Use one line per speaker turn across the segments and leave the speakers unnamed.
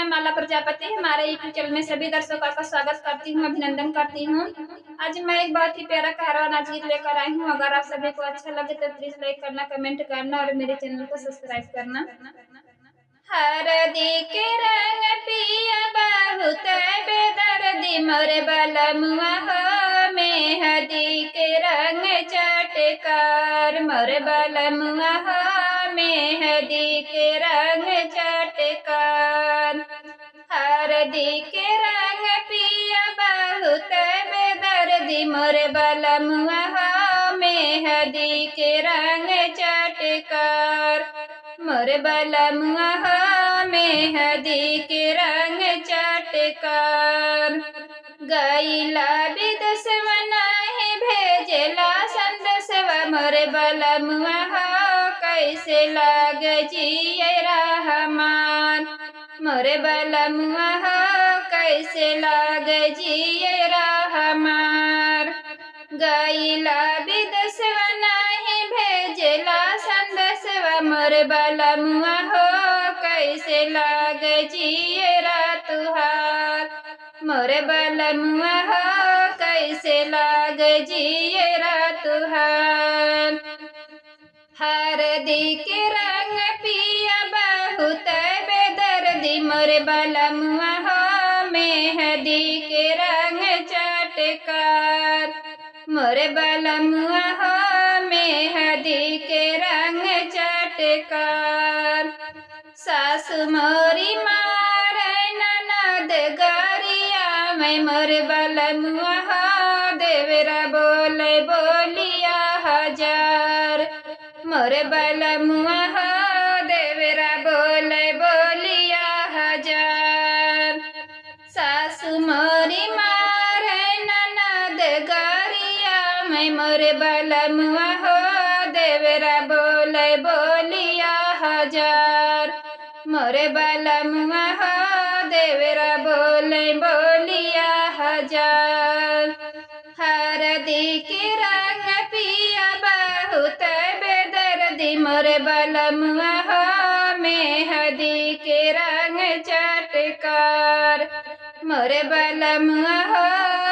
मैं माला प्रजापति हमारे YouTube channel में सभी दर्शकों का स्वागत करती हूँ, अभिनंदन करती हूँ। आज मैं एक बहुत ही प्यारा कहरवा नाच गीत लेकर आई हूँ। अगर आप सभी को अच्छा लगे तो प्लीज लाइक करना, कमेंट करना और मेरे चैनल को सब्सक्राइब करना। हरदी के रंग पिया बहुत बेदर्दी मोर बलमुआ हो, मेहदी के रंग चटकार मोर बलमुआ हो, मेहदी के रंग चटकार। हरदी के रंग पिया बहुत बेदर्दी मोर बलमुआ हो, मेहदी के रंग चटकार मोर बलमुआ हो, मेहदी के रंग चटकार। गईला विदेशवा नहीं भेजला संदेशवा मोर बलमुआ हो, कैसे लाग जिए रहमान मोर बलमुआ हो, कैसे लाग जिए रहमान। गईला विदेशवा नहीं भेजला संदेशवा मोर बलमुआ हो, कैसे लाग जिए तुहार मोर बलमुआ हो, कैसे लाग जिए तुहार। हरदी के रंग पिया बहुत बेदर्दी मोर बलमुआ हो, मेहदी के रंग चटकार मोर बलमुआ हो, मेहदी के रंग चटकार। सासु मोरी मार ननद गरिया मैं मोर बलमुआ हो, देवरा बोले बोलिया हजार मोर बलमुआ हो, देवरा बोले बोलिया हजार। सासु मोरी मार ननद गरिया मैं मोर बलमुआ हो, देवरा बोले बोलिया हजार मोर बलमुआ हो, देवरा बोले बोलिया हजार। हरदी के रंग पिया बहुत बेदर्दी मोर बलमुआ हो, मेहदी के रंग चटकार मोर बलमुआ हो,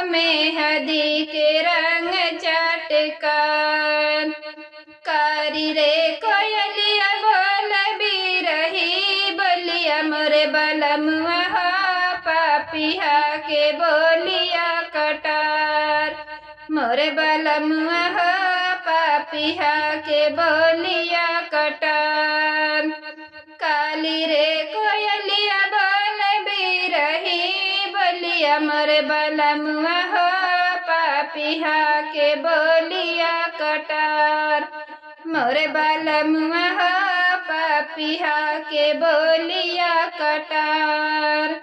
मेहदी के रंग चटकार। कारी रे कोयलिया बोल बिरही बोलिया मोर बलमुआ हो, पापिया के बोलिया कटार मोर बलमुआ हो, पापिया के बोलिया कटार। काली रे कोयलिया बोल बिरही बोलिया मोर बलमुआ हो, पापिया के बोलिया कटार मोर बलमुआ हो, पापिया के बोलिया कटार।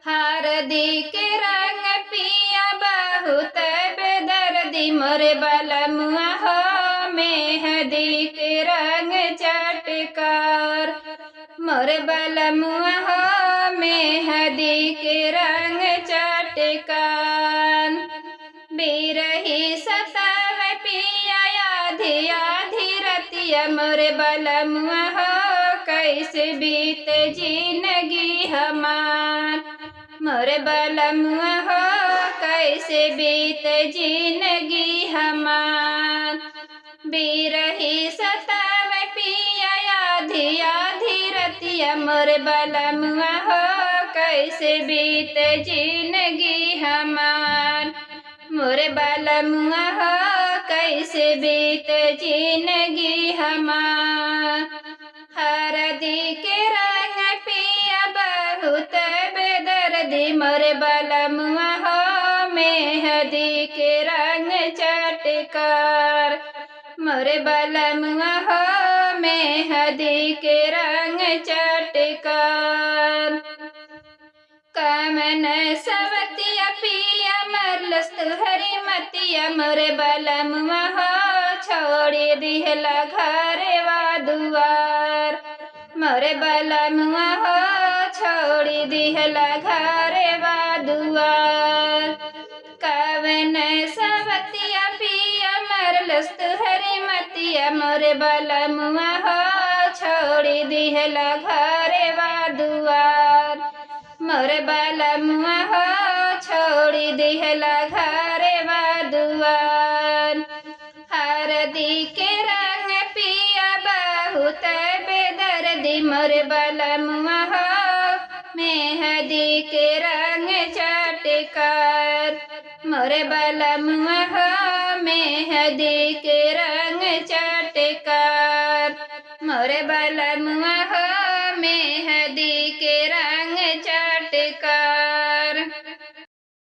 हरदी के रंग पिया बहुत बेदर्दी मोर बलमुआ हो, मेहदी के रंग चटकार मोर बलमुआ हो, मेहदी के रंग चटकार। बिरही सताव पिया आधी आधी रतिया मोर बलमुआ हो, कैसे बीते जिंदगी हमार मोर बलमुआ हो, कैसे बीते जिंदगी हमार। बिरही सताव पिया आधी आधी रतिया मोर बलमुआ हो, कैसे बीते जिंदगी हमार मोर बलमुआ हो, कैसे बीते जिंदगी हमार। हरदी के रंग पिया बहुत बेदर्दी मोर बलमुआ हो, मेहदी के रंग चटकार मोर बलमुआ हो, मेहदी के रंग चटकार। कामन सवतिया पिया मरलस तुहरी मतिया मोर बलमुआ हो, छोड़ी दिहला घरवा दुआर मोर बलमुआ हो, छोड़ी दिहला घरवा दुआर। कावन सवतिया पिया मरलस तुहरी मतिया मोर बलमुआ हो, छोड़ी दिहला घरवा दुआर मोर बलमुआ हो छोड़ी दिहला घरे बा दुआर। हरदी के रंग पिया बहुत बेदर्दी मोर बलमुआ हो मेहंदी के रंग चटकार। मोर बलमुआ हो मेहंदी के रंग चटकार। मोर बलमुआ हो